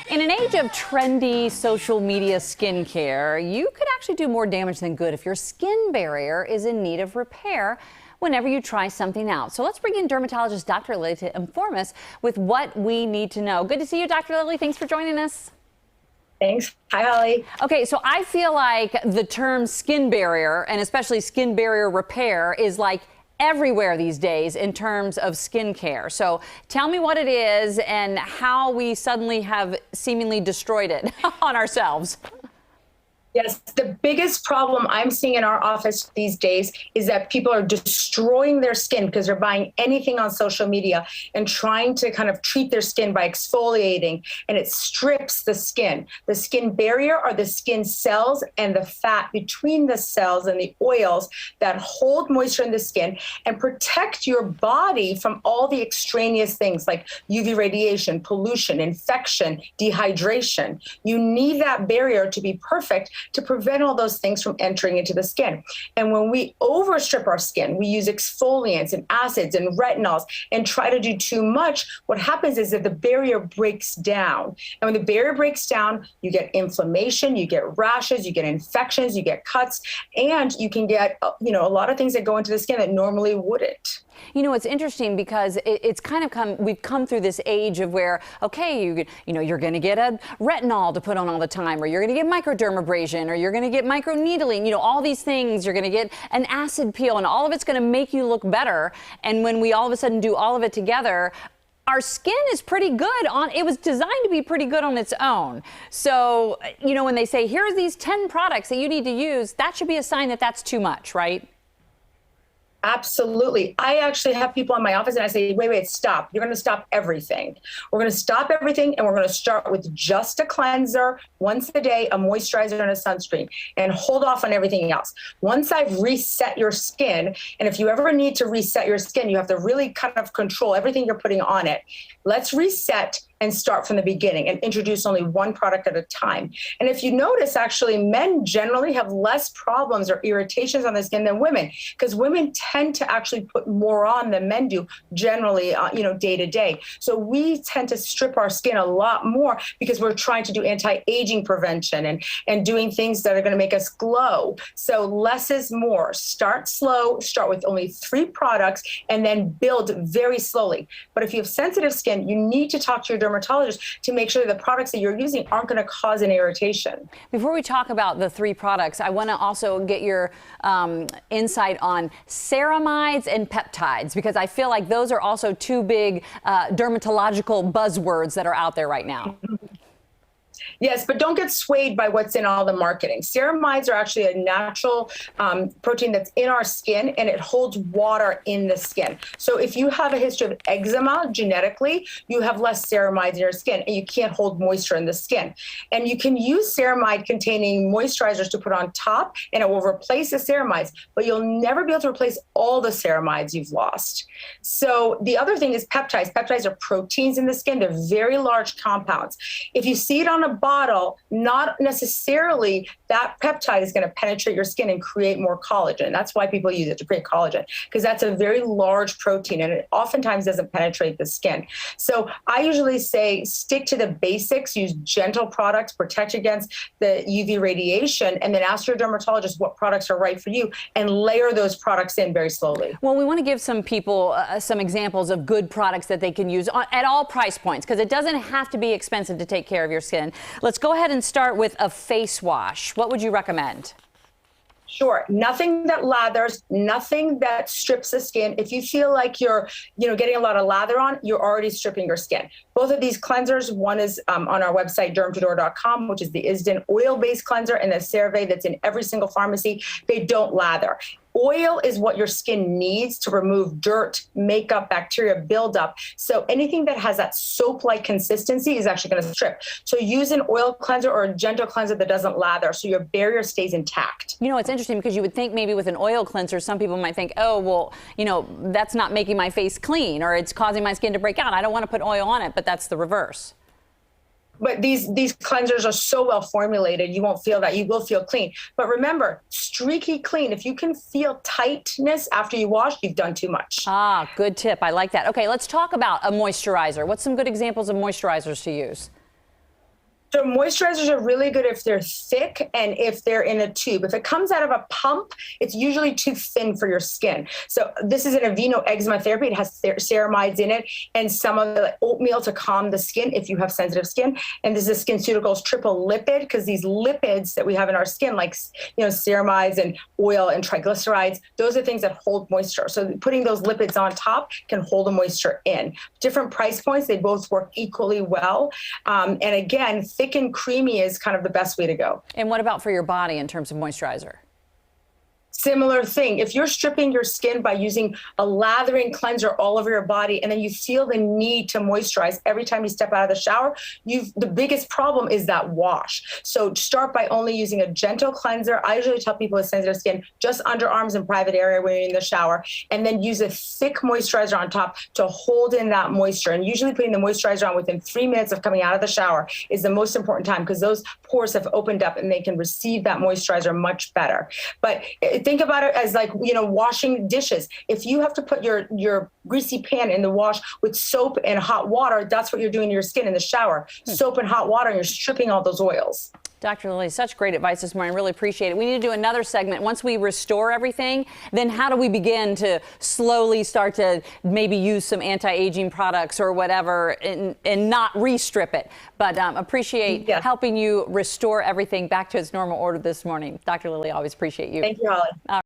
In an age of trendy social media skincare, you could actually do more damage than good if your skin barrier is in need of repair whenever you try something out. So let's bring in dermatologist Dr. Lily to inform us with what we need to know. Good to see you, Dr. Lily. Thanks for joining us. Thanks. Hi, Holly. Okay, so I feel like the term skin barrier, and especially skin barrier repair, is like everywhere these days in terms of skincare. So tell me what it is and how we suddenly have seemingly destroyed it on ourselves. Yes, the biggest problem I'm seeing in our office these days is that people are destroying their skin because they're buying anything on social media and trying to kind of treat their skin by exfoliating, and it strips the skin. The skin barrier are the skin cells and the fat between the cells and the oils that hold moisture in the skin and protect your body from all the extraneous things like UV radiation, pollution, infection, dehydration. You need that barrier to be perfect to prevent all those things from entering into the skin. And when we overstrip our skin, we use exfoliants and acids and retinols and try to do too much, what happens is that the barrier breaks down. And when the barrier breaks down, you get inflammation, you get rashes, you get infections, you get cuts, and you can get, a lot of things that go into the skin that normally wouldn't. You know, it's interesting because it's kind of we've come through this age of where, okay, you're going to get a retinol to put on all the time, or you're going to get microdermabrasion, or you're going to get microneedling, all these things. You're going to get an acid peel, and all of it's going to make you look better. And when we all of a sudden do all of it together, our skin is pretty good it was designed to be pretty good on its own. So, when they say, here's these 10 products that you need to use, that should be a sign that that's too much, right? Absolutely. I actually have people in my office and I say, wait, stop. You're going to stop everything. We're going to stop everything and we're going to start with just a cleanser once a day, a moisturizer and a sunscreen, and hold off on everything else. Once I've reset your skin, and if you ever need to reset your skin, you have to really kind of control everything you're putting on it. Let's reset and start from the beginning and introduce only one product at a time. And if you notice, actually, men generally have less problems or irritations on the skin than women, because women tend to actually put more on than men do generally, day to day. So we tend to strip our skin a lot more because we're trying to do anti-aging prevention and doing things that are going to make us glow. So less is more. Start slow, start with only 3 products, and then build very slowly. But if you have sensitive skin, you need to talk to your dermatologist to make sure the products that you're using aren't going to cause an irritation. Before we talk about the 3 products, I want to also get your insight on ceramides and peptides, because I feel like those are also 2 big dermatological buzzwords that are out there right now. Yes, but don't get swayed by what's in all the marketing. Ceramides are actually a natural protein that's in our skin, and it holds water in the skin. So if you have a history of eczema genetically, you have less ceramides in your skin, and you can't hold moisture in the skin. And you can use ceramide-containing moisturizers to put on top, and it will replace the ceramides, but you'll never be able to replace all the ceramides you've lost. So the other thing is peptides. Peptides are proteins in the skin. They're very large compounds. If you see it on a bottle, not necessarily that peptide is going to penetrate your skin and create more collagen. That's why people use it to create collagen, because that's a very large protein and it oftentimes doesn't penetrate the skin. So I usually say stick to the basics, use gentle products, protect against the UV radiation, and then ask your dermatologist what products are right for you and layer those products in very slowly. Well, we want to give some people some examples of good products that they can use at all price points, because it doesn't have to be expensive to take care of your skin. Let's go ahead and start with a face wash. What would you recommend? Sure. Nothing that lathers, nothing that strips the skin. If you feel like you're, getting a lot of lather on, you're already stripping your skin. Both of these cleansers, one is on our website, dermtador.com, which is the Isden oil-based cleanser, and the CeraVe that's in every single pharmacy. They don't lather. Oil is what your skin needs to remove dirt, makeup, bacteria buildup. So anything that has that soap-like consistency is actually going to strip. So use an oil cleanser or a gentle cleanser that doesn't lather, so your barrier stays intact. It's interesting because you would think maybe with an oil cleanser, some people might think, oh, well, that's not making my face clean, or it's causing my skin to break out. I don't want to put oil on it, but that's the reverse. But these cleansers are so well formulated, you won't feel that. You will feel clean. But remember, streaky clean. If you can feel tightness after you wash, you've done too much. Ah, good tip. I like that. Okay, let's talk about a moisturizer. What's some good examples of moisturizers to use? So moisturizers are really good if they're thick and if they're in a tube. If it comes out of a pump, it's usually too thin for your skin. So this is an Aveeno eczema therapy. It has ceramides in it and some of the oatmeal to calm the skin if you have sensitive skin. And this is SkinCeuticals triple lipid, because these lipids that we have in our skin, like ceramides and oil and triglycerides, those are things that hold moisture. So putting those lipids on top can hold the moisture in. Different price points, they both work equally well. And again, thick and creamy is kind of the best way to go. And what about for your body in terms of moisturizer? Similar thing. If you're stripping your skin by using a lathering cleanser all over your body, and then you feel the need to moisturize every time you step out of the shower, the biggest problem is that wash. So start by only using a gentle cleanser. I usually tell people with sensitive skin, just underarms and private area when you're in the shower, and then use a thick moisturizer on top to hold in that moisture. And usually putting the moisturizer on within 3 minutes of coming out of the shower is the most important time, because those pores have opened up and they can receive that moisturizer much better. But think about it as like, washing dishes. If you have to put your greasy pan in the wash with soap and hot water, that's what you're doing to your skin in the shower. Soap and hot water, and you're stripping all those oils. Dr. Lilly, such great advice this morning. Really appreciate it. We need to do another segment. Once we restore everything, then how do we begin to slowly start to maybe use some anti-aging products or whatever and not re-strip it? But appreciate helping you restore everything back to its normal order this morning. Dr. Lilly, always appreciate you. Thank you, Holly.